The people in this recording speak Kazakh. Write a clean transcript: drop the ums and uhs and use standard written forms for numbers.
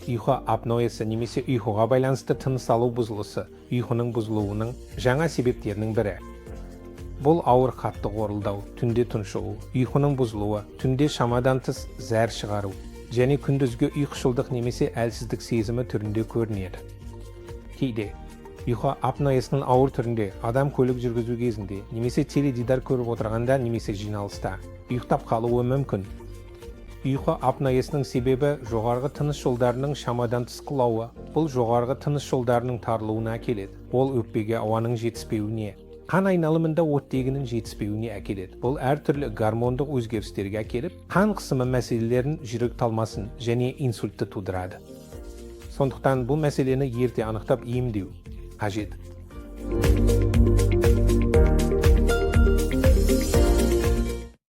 ұйқы апноясы немесе ұйқыға байланысты тыныс алу бұзылысы ұйқының бұзылуының жаңа себептерінің бірі. Бұл ауыр қатты қорылдау, түнде тұншығу, ұйқының бұзылуы, түнде шамадан тыс зәр шығару, және күндізгі ұйқышылдық немесе әлсіздік сезімі түрінде көрінеді. Кейде ұйқы апноясының ауыр түрінде адам көлік жүргізу кезінде немесе теледидар көріп отырғанда немесе жиналыста ұйықтап қалуы мүмкін. Ұйқы апноясының себебі жоғарғы тыныс жолдарының шамадан тыс құлауы. Бұл жоғарғы тыныс жолдарының тарылуына әкеледі. Ол өкпеге ауаның жетіспеуіне, қан айналымында оттегінің жетіспеуіне әкеледі. Бұл әртүрлі гормондық өзгерістерге әкеліп, қан қысымы мәселелерін, жүрек талмасын және инсультті тудырады. Сондықтан бұл мәселені ерте анықтап емдеу қажет.